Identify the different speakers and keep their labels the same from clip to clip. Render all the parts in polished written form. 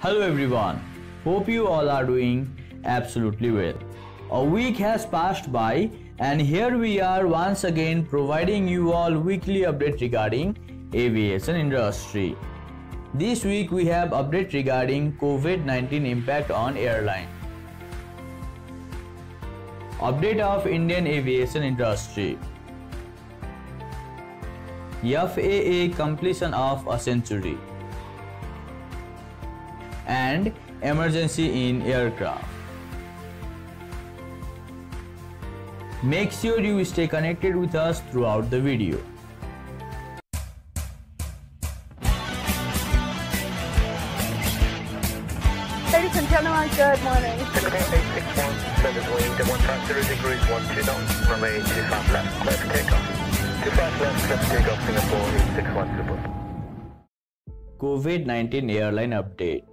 Speaker 1: Hello everyone, hope you all are doing absolutely well. A week has passed by and here we are once again providing you all weekly update regarding aviation industry. This week we have update regarding COVID-19 impact on airline. Update of Indian aviation industry. FAA completion of a century. And emergency in aircraft. Make sure you stay connected with us throughout the video.
Speaker 2: Ladies and gentlemen, good morning.
Speaker 3: 861, 150 degrees, 12 knots, runway 25 left, clear for takeoff. 25 left, clear for takeoff, Singapore 861
Speaker 1: COVID-19 airline update.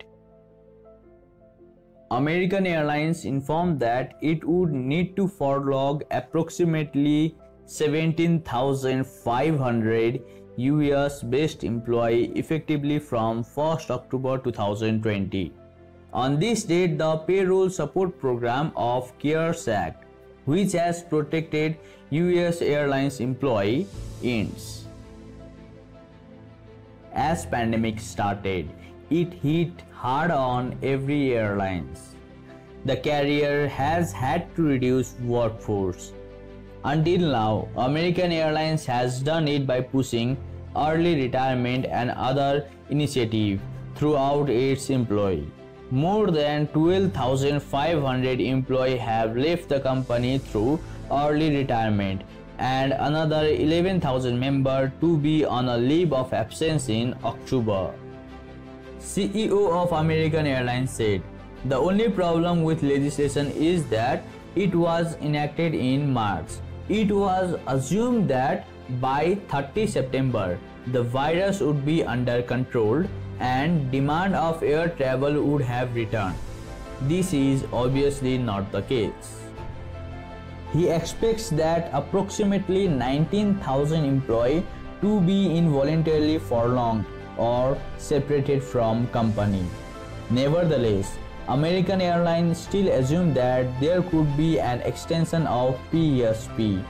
Speaker 1: American Airlines informed that it would need to furlough approximately 17,500 US-based employees effectively from 1st October 2020. On this date, the payroll support program of CARES Act, which has protected US Airlines employees, ends. As pandemic started, it hit hard on every airlines. The carrier has had to reduce workforce. Until now, American Airlines has done it by pushing early retirement and other initiatives throughout its employees. More than 12,500 employees have left the company through early retirement and another 11,000 members to be on a leave of absence in October. CEO of American Airlines said, "The only problem with legislation is that it was enacted in March. It was assumed that by 30 September, the virus would be under control and demand of air travel would have returned. This is obviously not the case." He expects that approximately 19,000 employees to be involuntarily furloughed or separated from company. Nevertheless, American Airlines still assumed that there could be an extension of PSP.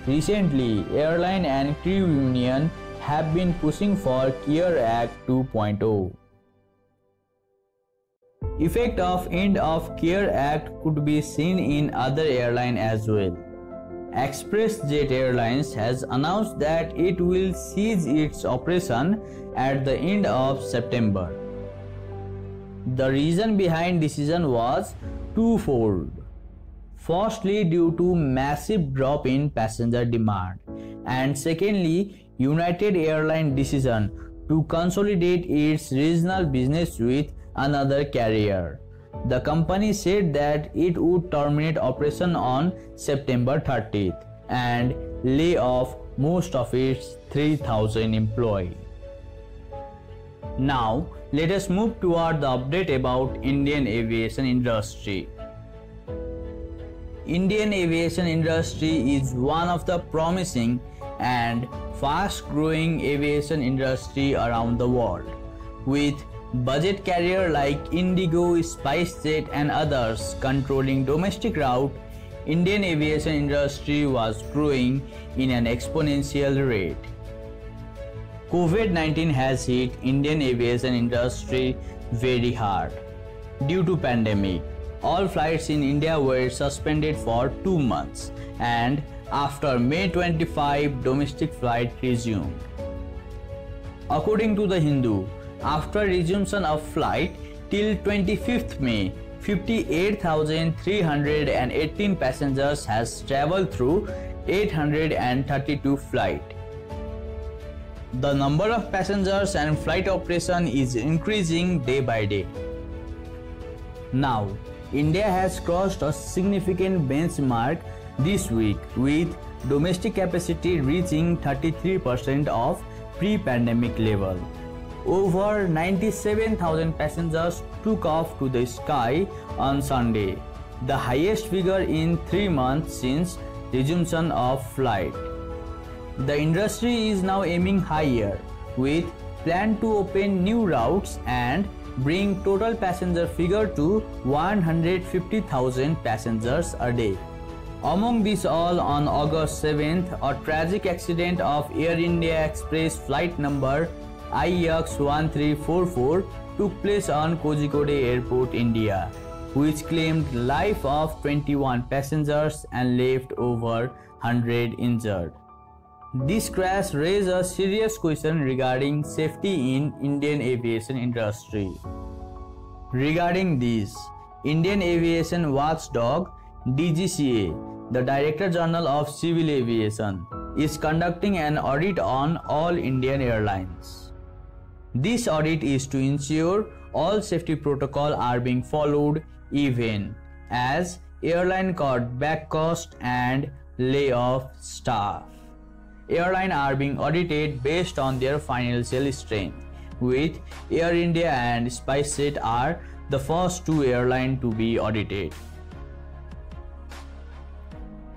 Speaker 1: Recently, airline and crew union have been pushing for CARES Act 2.0. Effect of end of CARES Act could be seen in other airlines as well. ExpressJet Airlines has announced that it will cease its operation at the end of September. The reason behind decision was twofold. Firstly, due to massive drop in passenger demand, and secondly, United Airlines decision to consolidate its regional business with another carrier. The company said that it would terminate operation on September 30th and lay off most of its 3,000 employees. Now, let us move toward the update about Indian aviation industry. Indian aviation industry is one of the promising and fast-growing aviation industry around the world, with budget carrier like Indigo, SpiceJet and others controlling domestic route. Indian aviation industry was growing in an exponential rate. COVID-19 has hit Indian aviation industry very hard. Due to pandemic, all flights in India were suspended for 2 months and after May 25, domestic flight resumed. According to The Hindu, after resumption of flight till 25th May, 58,318 passengers has traveled through 832 flights. The number of passengers and flight operation is increasing day by day. Now, India has crossed a significant benchmark this week with domestic capacity reaching 33% of pre-pandemic level. Over 97,000 passengers took off to the sky on Sunday, the highest figure in 3 months since resumption of flight. The industry is now aiming higher with plan to open new routes and bring total passenger figure to 150,000 passengers a day. Among these all, on August 7th, a tragic accident of Air India Express flight number IX1344 took place on Kozhikode Airport, India, which claimed life of 21 passengers and left over 100 injured. This crash raised a serious question regarding safety in Indian aviation industry. Regarding this, Indian Aviation Watchdog DGCA, the Director General of Civil Aviation, is conducting an audit on all Indian airlines. This audit is to ensure all safety protocols are being followed, even as airline cut back cost and lay off staff. Airlines are being audited based on their financial strength, with Air India and SpiceJet are the first two airlines to be audited.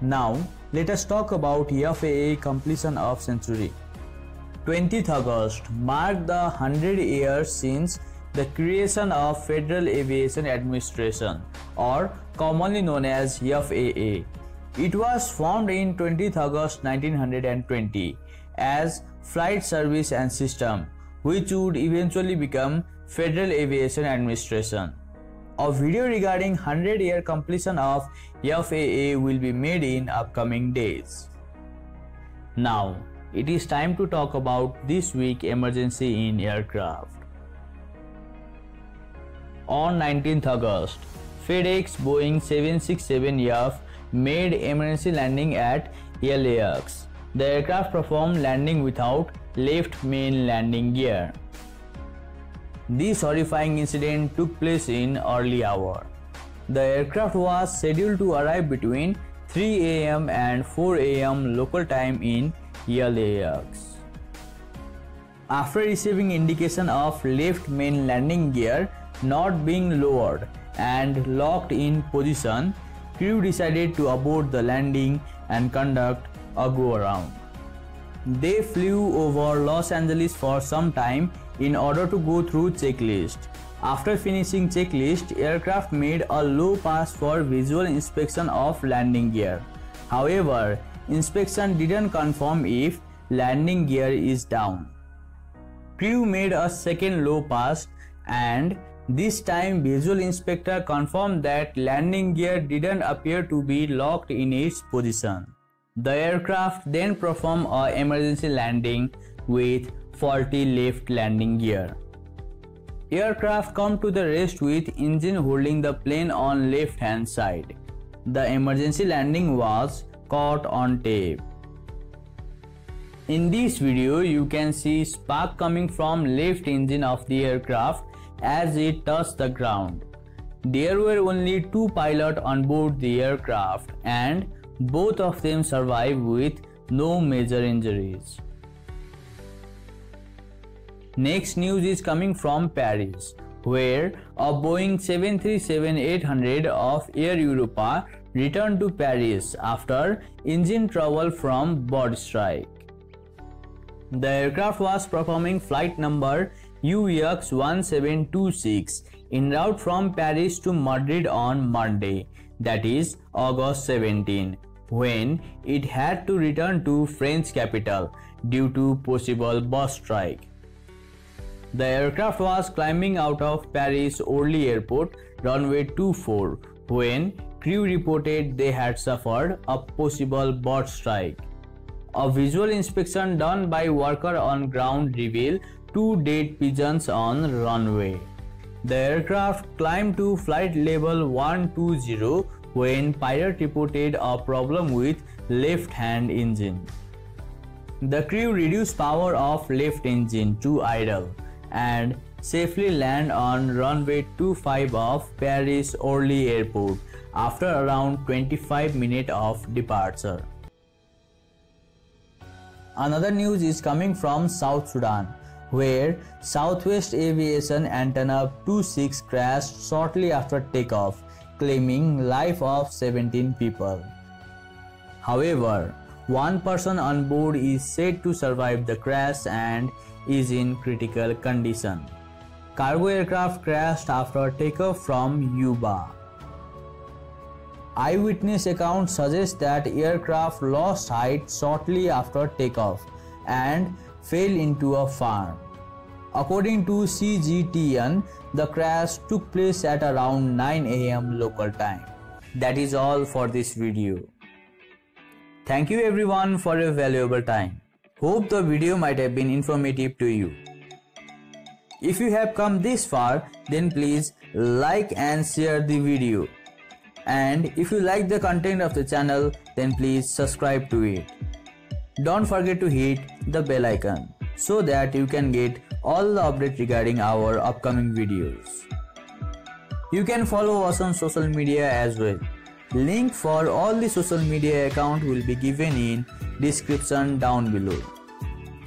Speaker 1: Now, let us talk about FAA completion of century. 20th August marked the 100 years since the creation of Federal Aviation Administration, or commonly known as FAA. It was formed in 20th August 1920 as Flight Service and System, which would eventually become Federal Aviation Administration. A video regarding 100-year completion of FAA will be made in upcoming days. Now, it is time to talk about this week's emergency in aircraft. On 19th August, FedEx Boeing 767F made emergency landing at LAX. The aircraft performed landing without left main landing gear. This horrifying incident took place in early hour. The aircraft was scheduled to arrive between 3 a.m. and 4 a.m. local time in LAX. After receiving indication of left main landing gear not being lowered and locked in position, crew decided to abort the landing and conduct a go-around. They flew over Los Angeles for some time in order to go through checklist. After finishing checklist, aircraft made a low pass for visual inspection of landing gear. However, inspection didn't confirm if landing gear is down. Crew made a second low pass, and this time visual inspector confirmed that landing gear didn't appear to be locked in its position. The aircraft then performed an emergency landing with faulty left landing gear. Aircraft come to the rest with engine holding the plane on left hand side. The emergency landing was caught on tape. In this video, you can see spark coming from left engine of the aircraft as it touched the ground. There were only two pilots on board the aircraft, and both of them survived with no major injuries. Next news is coming from Paris, where a Boeing 737-800 of Air Europa returned to Paris after engine trouble from bird strike. The aircraft was performing flight number UX1726 en route from Paris to Madrid on Monday, that is August 17, when it had to return to French capital due to possible bus strike. The aircraft was climbing out of Paris Orly Airport runway 24 when crew reported they had suffered a possible bird strike. A visual inspection done by worker on ground revealed two dead pigeons on runway. The aircraft climbed to flight level 120 when pilot reported a problem with left-hand engine. The crew reduced power of left engine to idle and safely land on runway 25 of Paris Orly Airport after around 25 minutes of departure. Another news is coming from South Sudan, where Southwest Aviation Antonov 26 crashed shortly after takeoff, claiming life of 17 people. However, one person on board is said to survive the crash and is in critical condition. Cargo aircraft crashed after takeoff from Yuba. Eyewitness accounts suggest that aircraft lost height shortly after takeoff and fell into a farm. According to CGTN, the crash took place at around 9 AM local time. That is all for this video. Thank you everyone for your valuable time. Hope the video might have been informative to you. If you have come this far, then please like and share the video. And if you like the content of the channel, then please subscribe to it. Don't forget to hit the bell icon so that you can get all the updates regarding our upcoming videos. You can follow us on social media as well. Link for all the social media account will be given in description down below.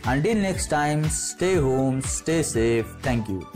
Speaker 1: Until next time, stay home, stay safe. Thank you.